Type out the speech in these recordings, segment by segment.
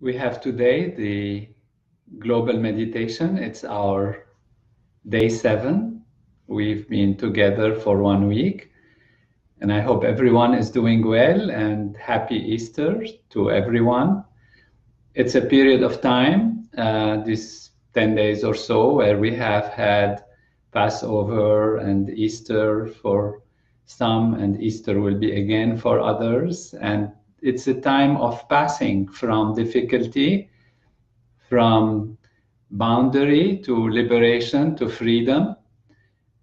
We have today the global meditation. It's our day 7. We've been together for 1 week, and I hope everyone is doing well, and happy Easter to everyone. It's a period of time, this 10 days or so, where we have had Passover and Easter for some, and Easter will be again for others. And it's a time of passing from difficulty, from boundary to liberation to freedom,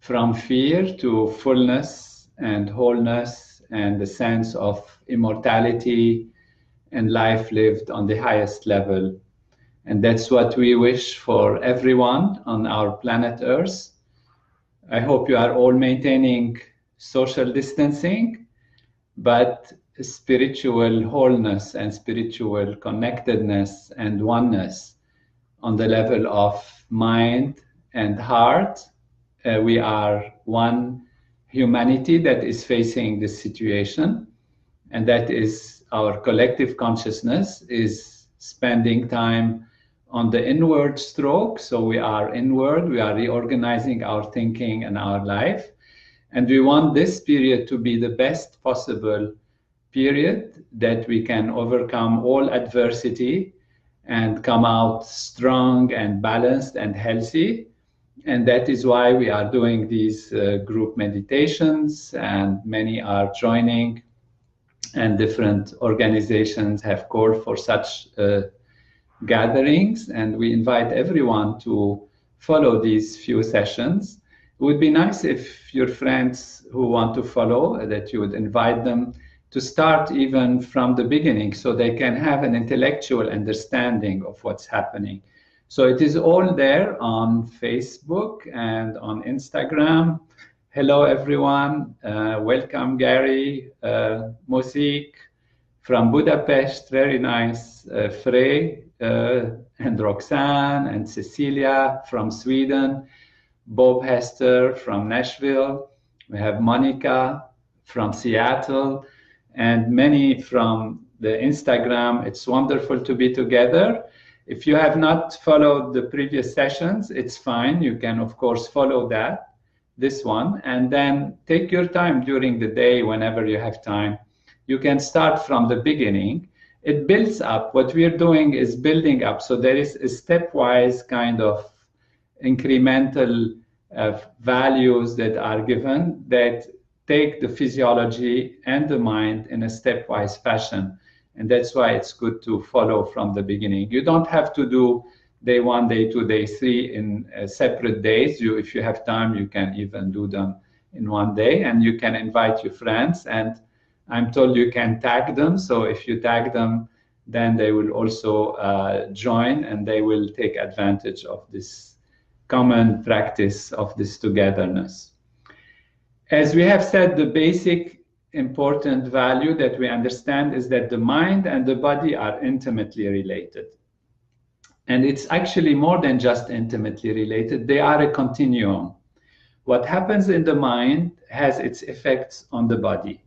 from fear to fullness and wholeness and the sense of immortality and life lived on the highest level. And that's what we wish for everyone on our planet Earth. I hope you are all maintaining social distancing, but spiritual wholeness and spiritual connectedness and oneness on the level of mind and heart. We are one humanity that is facing this situation, and that is our collective consciousness is spending time on the inward stroke. So we are inward, we are reorganizing our thinking and our life, and we want this period to be the best possible period that we can overcome all adversity and come out strong and balanced and healthy. And that is why we are doing these group meditations, and many are joining, and different organizations have called for such gatherings, and we invite everyone to follow these few sessions. It would be nice if your friends who want to follow, that you would invite them to start even from the beginning, so they can have an intellectual understanding of what's happening. So it is all there on Facebook and on Instagram. Hello, everyone. Welcome, Gary, Musik from Budapest. Very nice. Frey and Roxanne and Cecilia from Sweden. Bob Hester from Nashville. We have Monica from Seattle, and many from the Instagram. It's wonderful to be together. If you have not followed the previous sessions, it's fine. You can, of course, follow this one, and then take your time during the day whenever you have time. You can start from the beginning. It builds up. What we're doing is building up. So there is a stepwise kind of incremental values that are given that take the physiology and the mind in a stepwise fashion. And that's why it's good to follow from the beginning. You don't have to do day 1, day 2, day 3 in separate days. If you have time, you can even do them in one day, and you can invite your friends. And I'm told you can tag them. So if you tag them, then they will also join, and they will take advantage of this common practice of this togetherness. As we have said, the basic important value that we understand is that the mind and the body are intimately related. And it's actually more than just intimately related. They are a continuum. What happens in the mind has its effects on the body.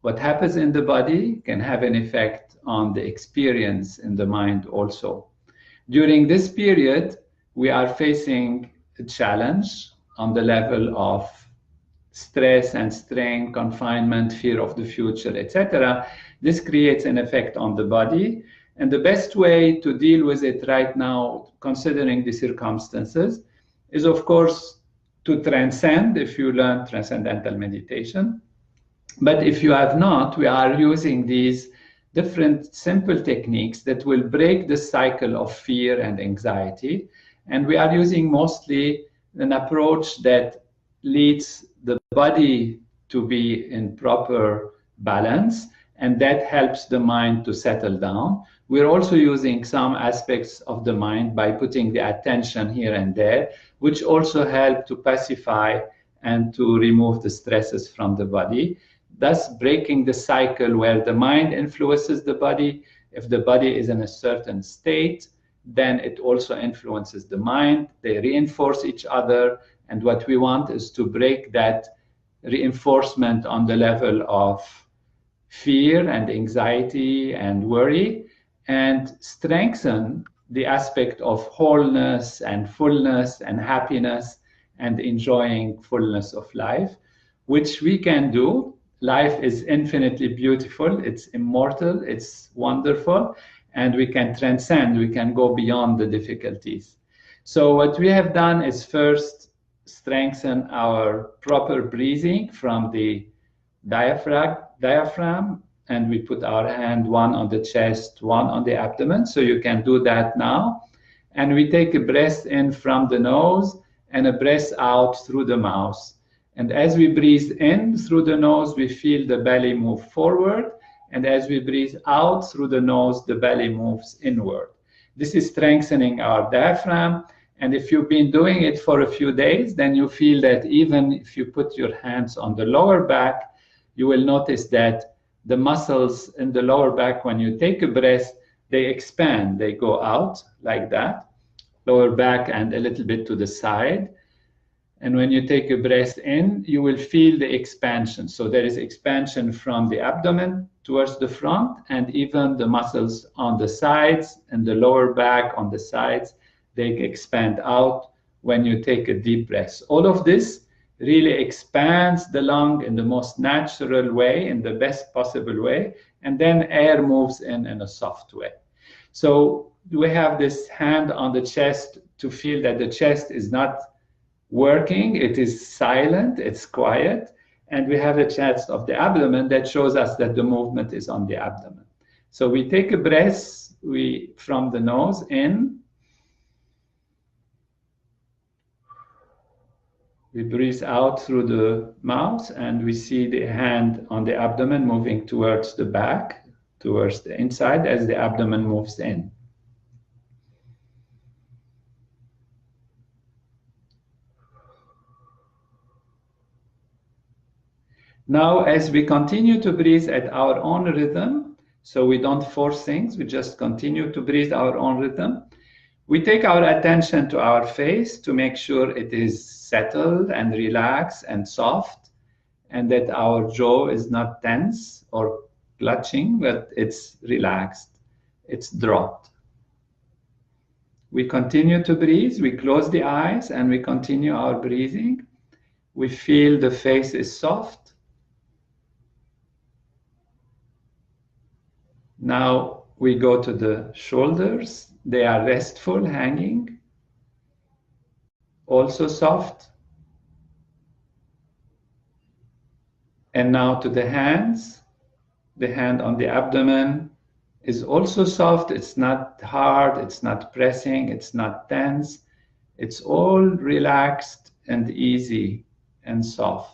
What happens in the body can have an effect on the experience in the mind also. During this period, we are facing a challenge on the level of stress and strain, confinement, fear of the future, etc. This creates an effect on the body. And the best way to deal with it right now, considering the circumstances, is, of course, to transcend, if you learn transcendental meditation. But if you have not, we are using these different simple techniques that will break the cycle of fear and anxiety. And we are using mostly an approach that leads the body to be in proper balance, and that helps the mind to settle down. We're also using some aspects of the mind by putting the attention here and there, which also help to pacify and to remove the stresses from the body, thus breaking the cycle where the mind influences the body. If the body is in a certain state, then it also influences the mind. They reinforce each other. And what we want is to break that reinforcement on the level of fear and anxiety and worry, and strengthen the aspect of wholeness and fullness and happiness and enjoying fullness of life, which we can do. Life is infinitely beautiful, it's immortal, it's wonderful, and we can transcend, we can go beyond the difficulties. So what we have done is first strengthen our proper breathing from the diaphragm, and we put our hand, one on the chest, one on the abdomen. So you can do that now. And we take a breath in from the nose and a breath out through the mouth. And as we breathe in through the nose, we feel the belly move forward. And as we breathe out through the nose, the belly moves inward. This is strengthening our diaphragm. And if you've been doing it for a few days, then you feel that even if you put your hands on the lower back, you will notice that the muscles in the lower back, when you take a breath, they expand, they go out like that, lower back and a little bit to the side. And when you take a breath in, you will feel the expansion. So there is expansion from the abdomen towards the front, and even the muscles on the sides and the lower back on the sides, they expand out when you take a deep breath. All of this really expands the lung in the most natural way, in the best possible way, and then air moves in a soft way. So we have this hand on the chest to feel that the chest is not working, it is silent, it's quiet, and we have the chest of the abdomen that shows us that the movement is on the abdomen. So we take a breath from the nose in. We breathe out through the mouth, and we see the hand on the abdomen moving towards the back, towards the inside as the abdomen moves in. Now, as we continue to breathe at our own rhythm, so we don't force things, we just continue to breathe our own rhythm, we take our attention to our face to make sure it is settled and relaxed and soft, and that our jaw is not tense or clutching, but it's relaxed, it's dropped. We continue to breathe, we close the eyes and we continue our breathing. We feel the face is soft. Now we go to the shoulders. They are restful, hanging, also soft. And now to the hands. The hand on the abdomen is also soft. It's not hard, it's not pressing, it's not tense. It's all relaxed and easy and soft.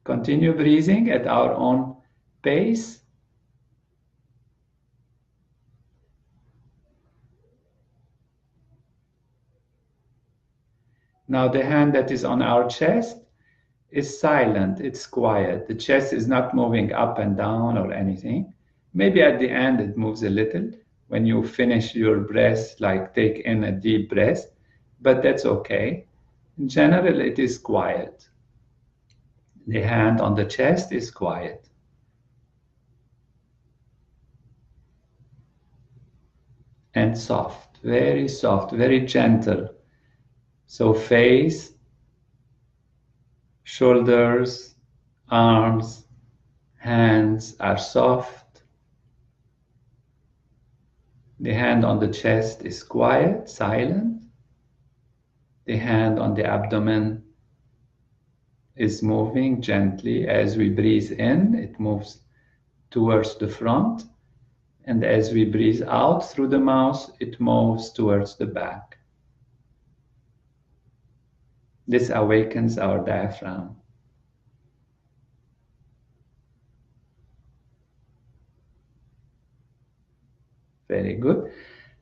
Continue breathing at our own pace. Now the hand that is on our chest is silent, it's quiet. The chest is not moving up and down or anything. Maybe at the end it moves a little when you finish your breath, like take in a deep breath, but that's okay. In general, it is quiet. The hand on the chest is quiet. And soft, very gentle. So face, shoulders, arms, hands are soft. The hand on the chest is quiet, silent. The hand on the abdomen is moving gently. As we breathe in, it moves towards the front. And as we breathe out through the mouth, it moves towards the back. This awakens our diaphragm. Very good.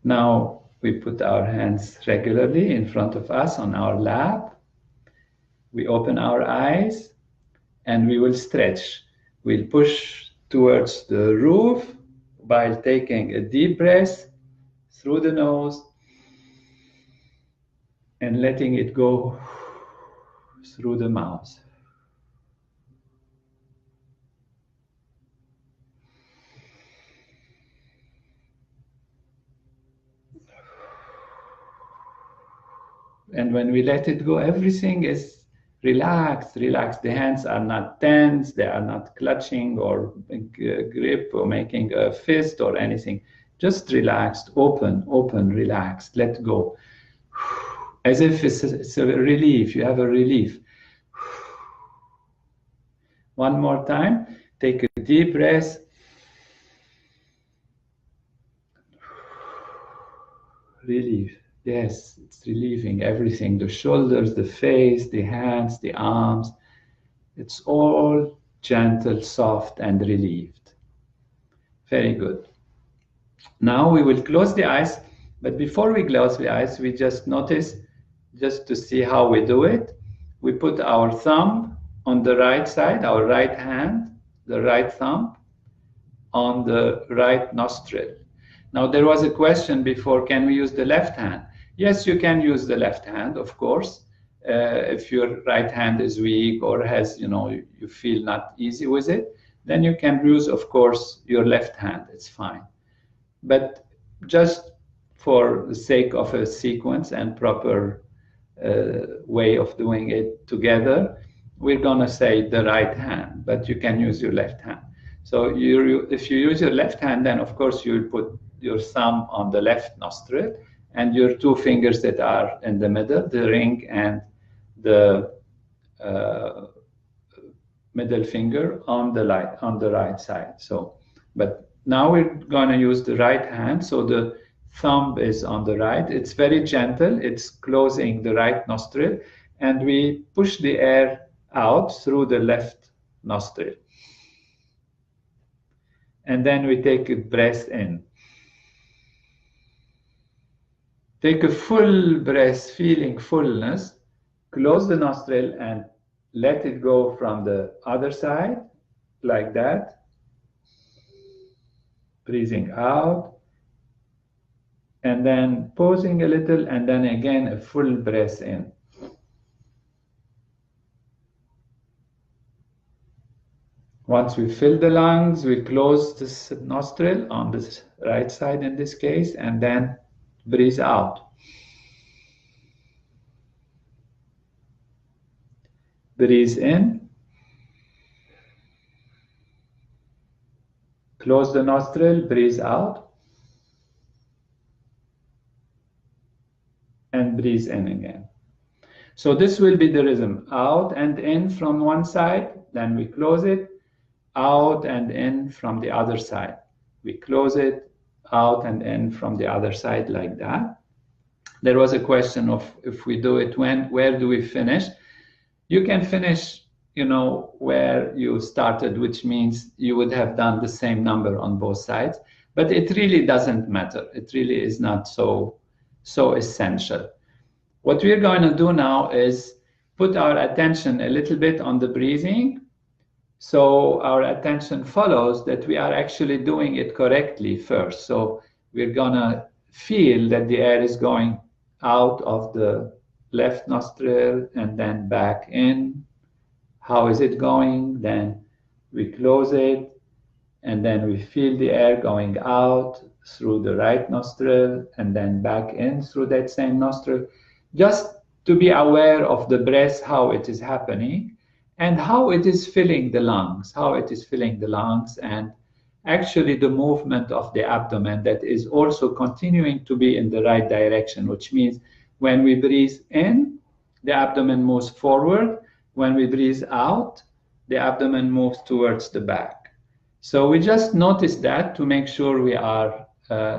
Now we put our hands regularly in front of us on our lap. We open our eyes and we will stretch. We'll push towards the roof while taking a deep breath through the nose and letting it go through the mouth. And when we let it go, everything is relaxed, relaxed. The hands are not tense, they are not clutching or grip or making a fist or anything. Just relaxed, open, open, relaxed, let go. As if it's a relief, you have a relief. One more time, take a deep breath. Relief. Yes, it's relieving everything, the shoulders, the face, the hands, the arms. It's all gentle, soft, and relieved. Very good. Now we will close the eyes, but before we close the eyes, we just notice, just to see how we do it, we put our thumb on the right side, our right hand, the right thumb, on the right nostril. Now, there was a question before, can we use the left hand? Yes, you can use the left hand, of course. If your right hand is weak or has, you feel not easy with it, then you can use, of course, your left hand. It's fine. But just for the sake of a sequence and proper way of doing it together, we're going to say the right hand, but you can use your left hand. So if you use your left hand, then of course you'll put your thumb on the left nostril and your two fingers that are in the middle, the ring and the middle finger on the right side. So, but now we're going to use the right hand. So the thumb is on the right. It's very gentle. It's closing the right nostril. And we push the air out through the left nostril. And then we take a breath in. Take a full breath, feeling fullness. Close the nostril and let it go from the other side, like that. Breathing out. And then pausing a little, and then again a full breath in. Once we fill the lungs, we close this nostril on the right side in this case, and then breathe out. Breathe in. Close the nostril, breathe out. And breathe in again. So this will be the rhythm. Out and in from one side, then we close it. Out and in from the other side. We close it, out and in from the other side, like that. There was a question of if we do it where do we finish? You can finish, where you started, which means you would have done the same number on both sides, but it really doesn't matter. It really is not so essential. What we're going to do now is put our attention a little bit on the breathing. So our attention follows that we are actually doing it correctly first. So we're going to feel that the air is going out of the left nostril and then back in. How is it going? Then we close it, and then we feel the air going out through the right nostril and then back in through that same nostril. Just to be aware of the breath, how it is happening, and how it is filling the lungs, and actually the movement of the abdomen that is also continuing to be in the right direction, which means when we breathe in, the abdomen moves forward. When we breathe out, the abdomen moves towards the back. So we just notice that to make sure we are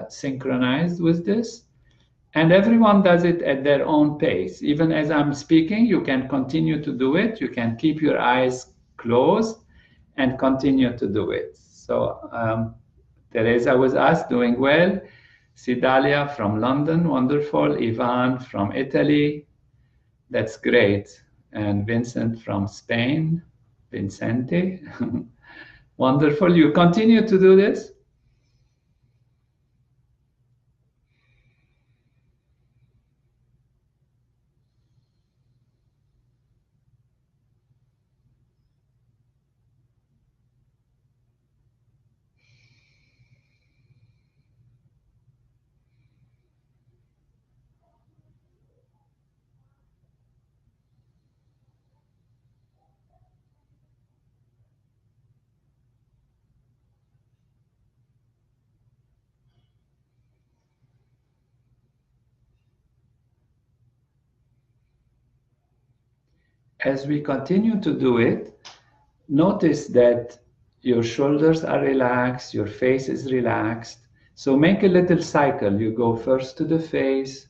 synchronized with this. And everyone does it at their own pace. Even as I'm speaking, you can continue to do it. You can keep your eyes closed and continue to do it. So Teresa was us, doing well. Sidalia from London, wonderful. Ivan from Italy, that's great. And Vincent from Spain, Vincente, wonderful. You continue to do this. as we continue to do it, notice that your shoulders are relaxed, your face is relaxed. So make a little cycle. You go first to the face,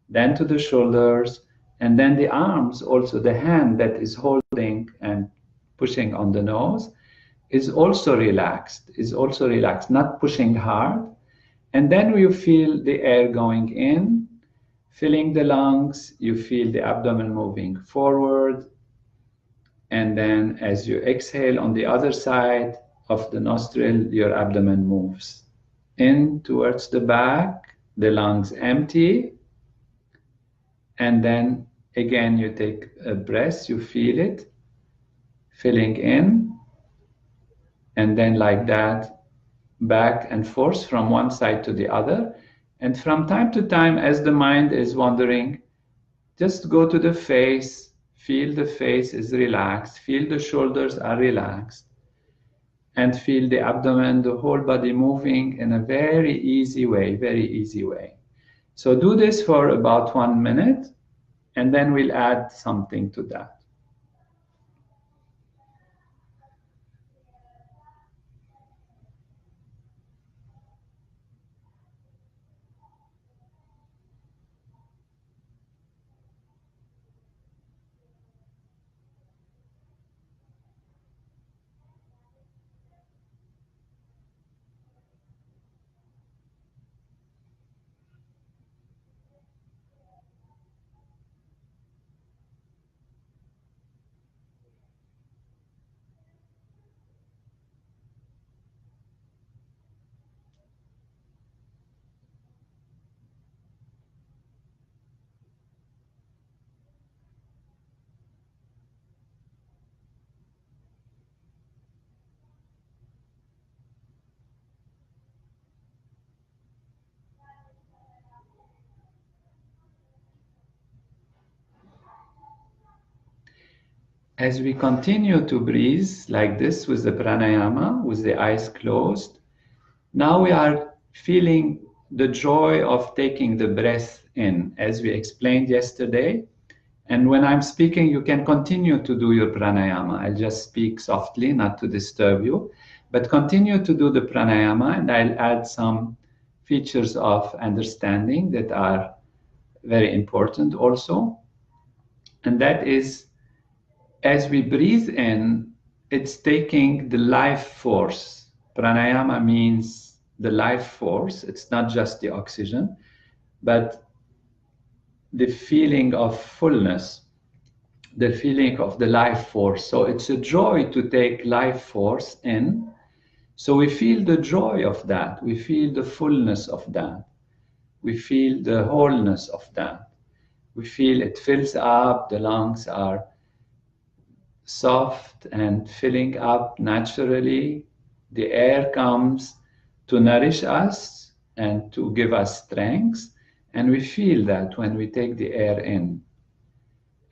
then to the shoulders, and then the arms, also the hand that is holding and pushing on the nose is also relaxed, not pushing hard. And then you feel the air going in, filling the lungs, you feel the abdomen moving forward. And then as you exhale on the other side of the nostril, your abdomen moves in towards the back, the lungs empty. And then again, you take a breath, you feel it filling in. And then like that, back and forth from one side to the other. And from time to time, as the mind is wandering, just go to the face, feel the face is relaxed, feel the shoulders are relaxed, and feel the abdomen, the whole body moving in a very easy way. So do this for about 1 minute, and then we'll add something to that. As we continue to breathe like this with the pranayama, with the eyes closed, now we are feeling the joy of taking the breath in, as we explained yesterday. And when I'm speaking, you can continue to do your pranayama. I'll just speak softly, not to disturb you, but continue to do the pranayama, and I'll add some features of understanding that are very important also. And that is, as we breathe in, it's taking the life force. Pranayama means the life force. It's not just the oxygen, but the feeling of fullness, the feeling of the life force. So it's a joy to take life force in. So we feel the joy of that. We feel the fullness of that. We feel the wholeness of that. We feel it fills up, the lungs are soft and filling up naturally. The air comes to nourish us and to give us strength. And we feel that when we take the air in.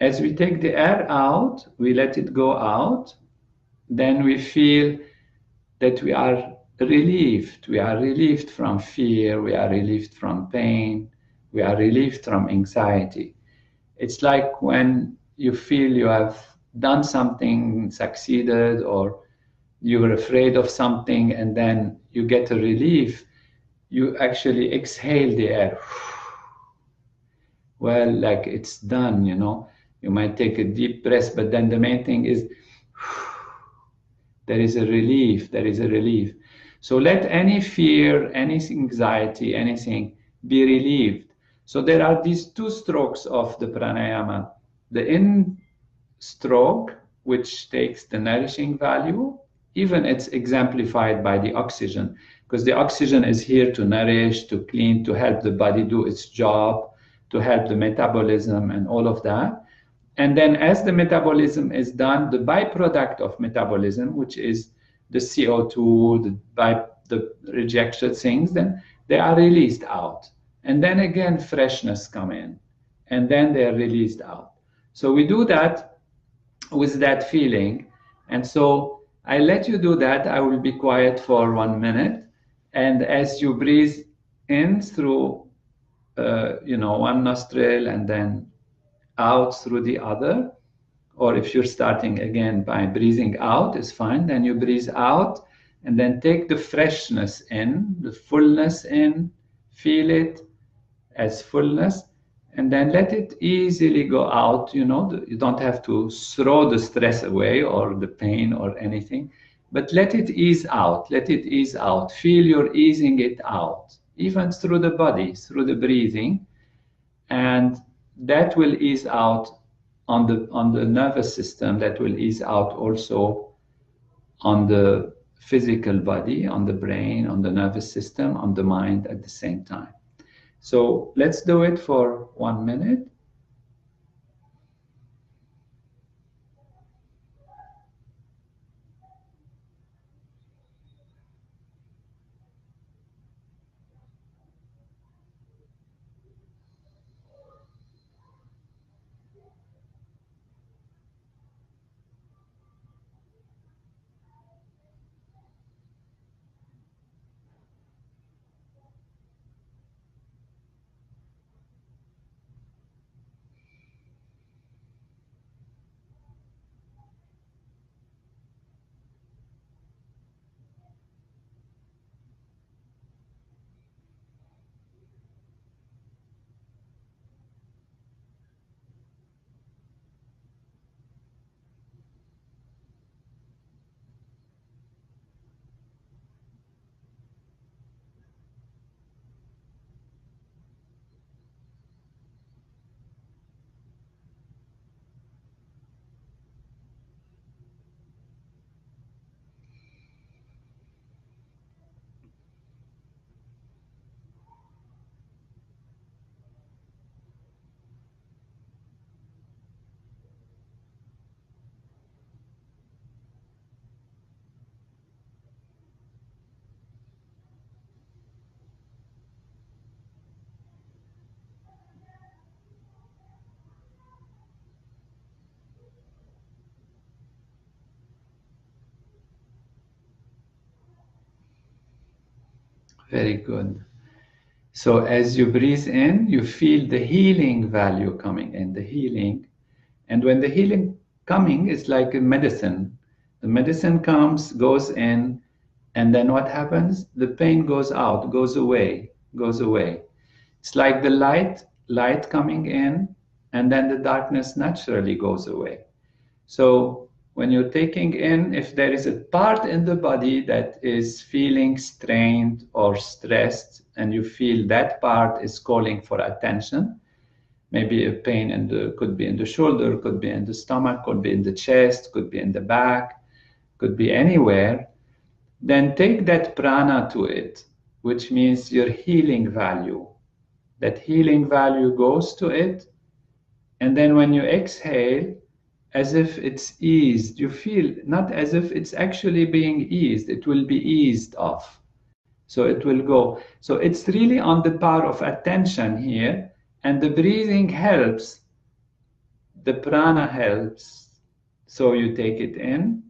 As we take the air out, we let it go out, then we feel that we are relieved. We are relieved from fear. We are relieved from pain. We are relieved from anxiety. It's like when you feel you have done something, succeeded, or you were afraid of something, and then you get a relief, you actually exhale the air. Well, like it's done, you know. You might take a deep breath, but then the main thing is there is a relief. So let any fear, any anxiety, anything be relieved. So there are these two strokes of the pranayama. The in stroke, which takes the nourishing value, even it's exemplified by the oxygen, because the oxygen is here to nourish, to clean, to help the body do its job, to help the metabolism and all of that. And then as the metabolism is done, the byproduct of metabolism, which is the CO2, the rejected things, then they are released out. And then again, freshness come in, and then they are released out. So we do that with that feeling. And so I let you do that. I will be quiet for 1 minute. And as you breathe in through, one nostril and then out through the other, or if you're starting again by breathing out, is fine. Then you breathe out and then take the freshness in, the fullness in, feel it as fullness, and then let it easily go out. You don't have to throw the stress away or the pain or anything, but let it ease out. Let it ease out. Feel you're easing it out, even through the body, through the breathing, and that will ease out on the nervous system. That will ease out also on the physical body, on the brain, on the nervous system, on the mind at the same time. So let's do it for 1 minute. Very good. So as you breathe in, you feel the healing value coming in, the healing. And when the healing coming, it's like a medicine. The medicine comes, goes in, and then what happens? The pain goes out, goes away, goes away. It's like the light coming in, and then the darkness naturally goes away. So when you're taking in, if there is a part in the body that is feeling strained or stressed, and you feel that part is calling for attention, maybe a pain could be in the shoulder, could be in the stomach, could be in the chest, could be in the back, could be anywhere, then take that prana to it, which means your healing value. That healing value goes to it, and then when you exhale, as if it's eased, you feel not as if it's actually being eased, it will be eased off. So it will go. So it's really on the power of attention here, and the breathing helps, the prana helps. So you take it in,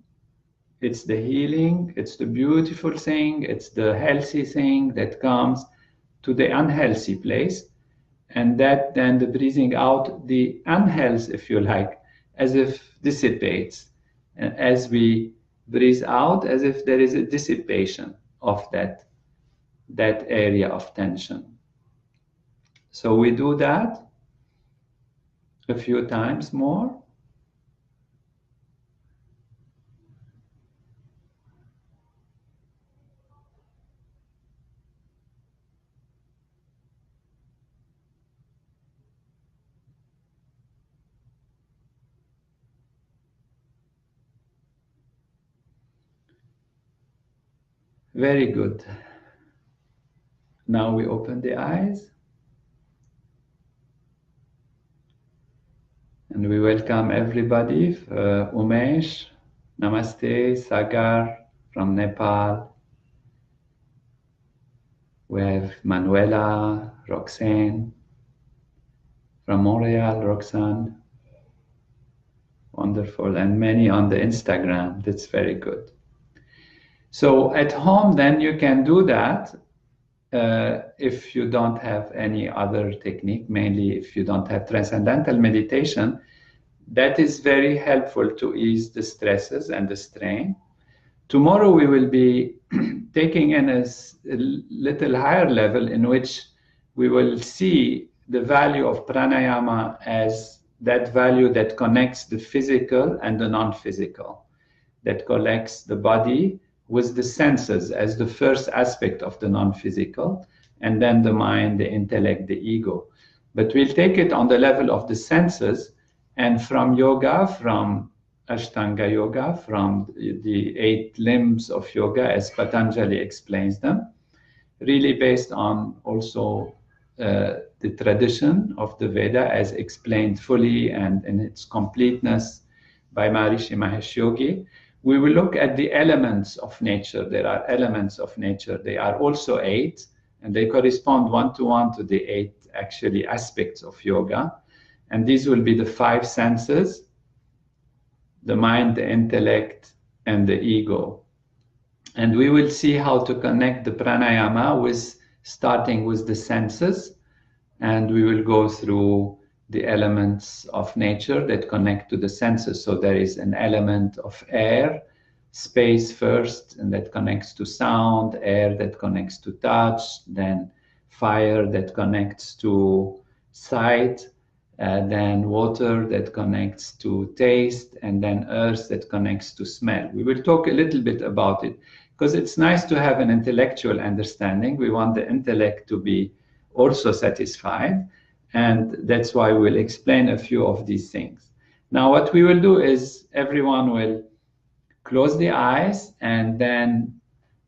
it's the healing, it's the beautiful thing, it's the healthy thing that comes to the unhealthy place, and that then the breathing out, the unhealth, if you like, as if dissipates. And as we breathe out, as if there is a dissipation of that area of tension. So we do that a few times more. Very good. Now we open the eyes. And we welcome everybody. Umesh, Namaste, Sagar from Nepal. We have Manuela, Roxanne from Montreal, Roxanne. Wonderful. And many on the Instagram. That's very good. So at home, then you can do that if you don't have any other technique, mainly if you don't have transcendental meditation. That is very helpful to ease the stresses and the strain. Tomorrow we will be taking in a little higher level in which we will see the value of pranayama as that value that connects the physical and the non-physical, that connects the body with the senses as the first aspect of the non-physical, and then the mind, the intellect, the ego. But we'll take it on the level of the senses, and from yoga, from Ashtanga yoga, from the 8 limbs of yoga, as Patanjali explains them, really based on also the tradition of the Veda as explained fully and in its completeness by Maharishi Mahesh Yogi. We will look at the elements of nature. There are elements of nature. They are also 8, and they correspond one-to-one to the 8 actually aspects of yoga. And these will be the 5 senses, the mind, the intellect, and the ego. And we will see how to connect the pranayama with starting with the senses, and we will go through the elements of nature that connect to the senses. So there is an element of air, space first, and that connects to sound, air that connects to touch, then fire that connects to sight, then water that connects to taste, and then earth that connects to smell. We will talk a little bit about it because it's nice to have an intellectual understanding. We want the intellect to be also satisfied, and that's why we'll explain a few of these things. Now, what we will do is everyone will close the eyes, and then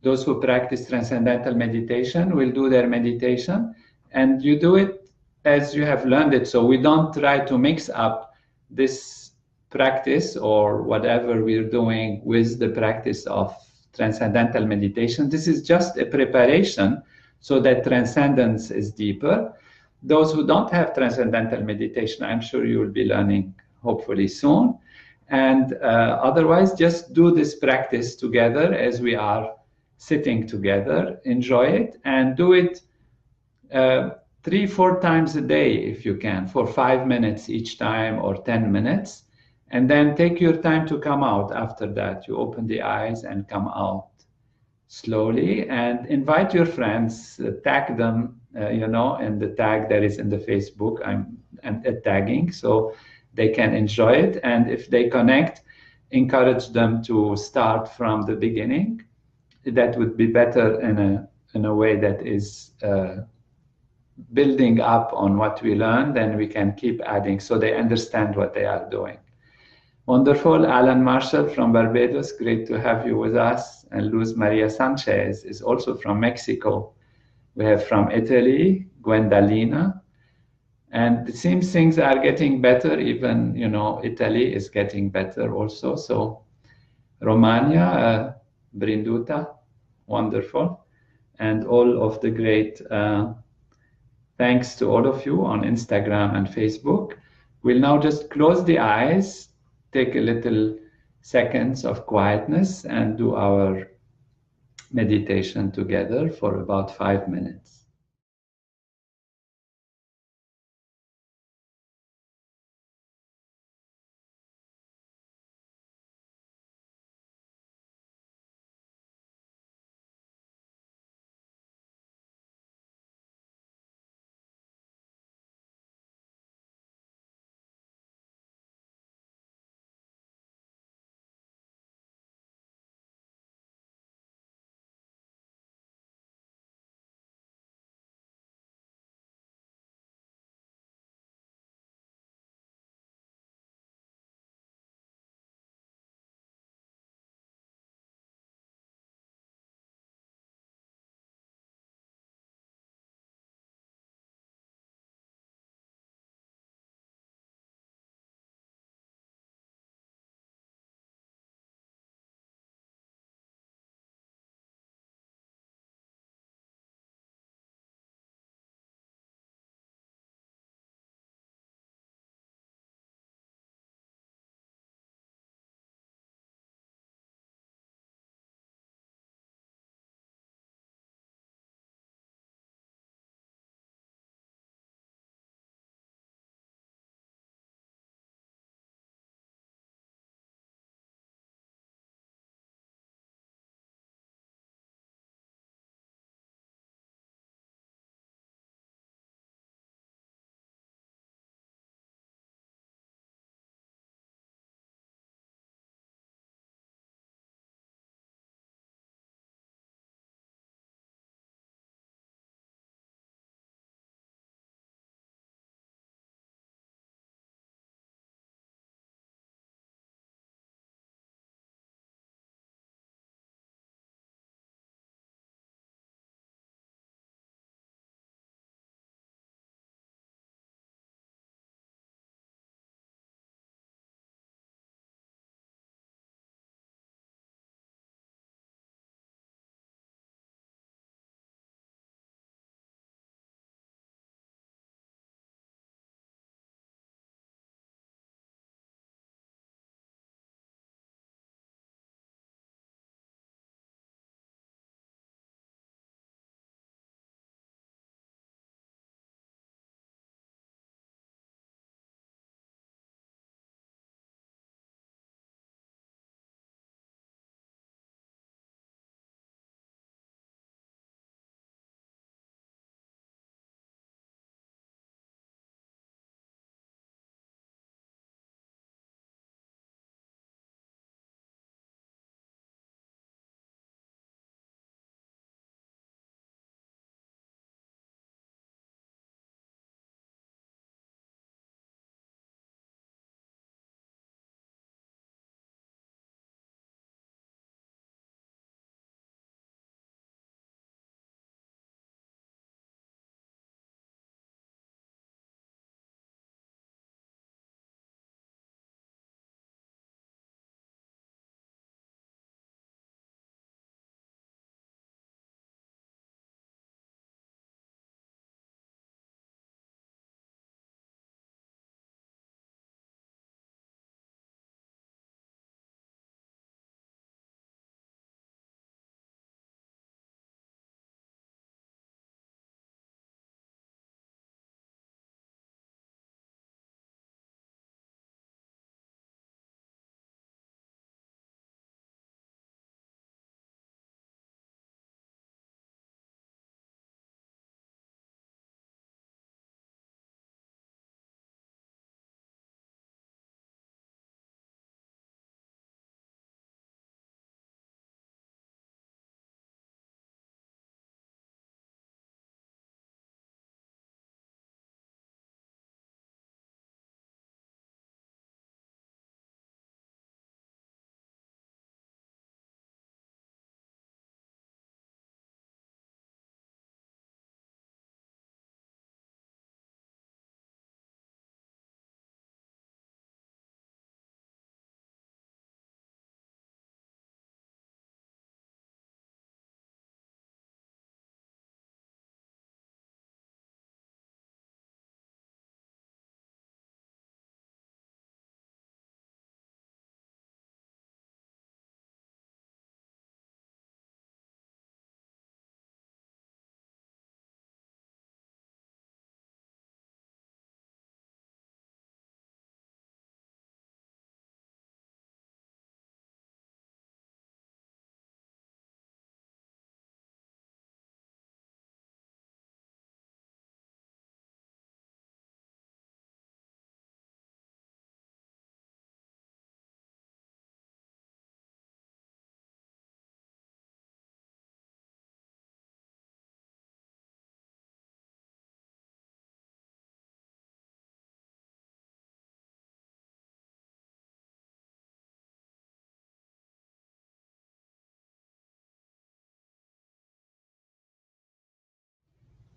those who practice transcendental meditation will do their meditation, and you do it as you have learned it. So we don't try to mix up this practice or whatever we're doing with the practice of transcendental meditation. This is just a preparation so that transcendence is deeper. Those who don't have transcendental meditation, I'm sure you will be learning hopefully soon. And otherwise, just do this practice together as we are sitting together. Enjoy it and do it 3-4 times a day if you can, for 5 minutes each time or 10 minutes. And then take your time to come out after that. You open the eyes and come out slowly, and invite your friends, tag them, in the tag that is in the Facebook. I'm tagging, so they can enjoy it. And if they connect, encourage them to start from the beginning. That would be better in a way that is building up on what we learned, then we can keep adding so they understand what they are doing. Wonderful. Alan Marshall from Barbados, great to have you with us. And Luz Maria Sanchez is also from Mexico. We have from Italy, Gwendalina. And it seems things are getting better. Even, Italy is getting better also. So Romania, Brinduta, wonderful. And all of the great thanks to all of you on Instagram and Facebook. We'll now just close the eyes, take a little seconds of quietness, and do our meditation together for about 5 minutes.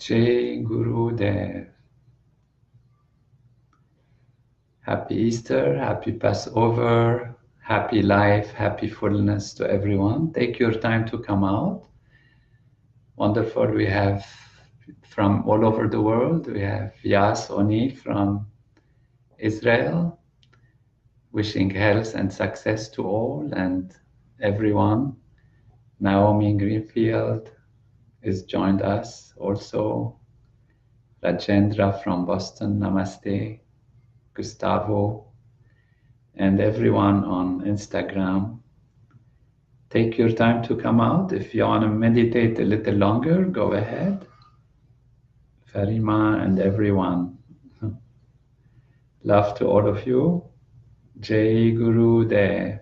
Jai Guru Dev. Happy Easter, happy Passover, happy life, happy fullness to everyone. Take your time to come out. Wonderful. We have from all over the world. We have Yas Oni from Israel, wishing health and success to all and everyone. Naomi Greenfield has joined us also. Rajendra from Boston, namaste. Gustavo, and everyone on Instagram. Take your time to come out. If you want to meditate a little longer, go ahead. Farima and everyone. Love to all of you. Jai Guru Dev.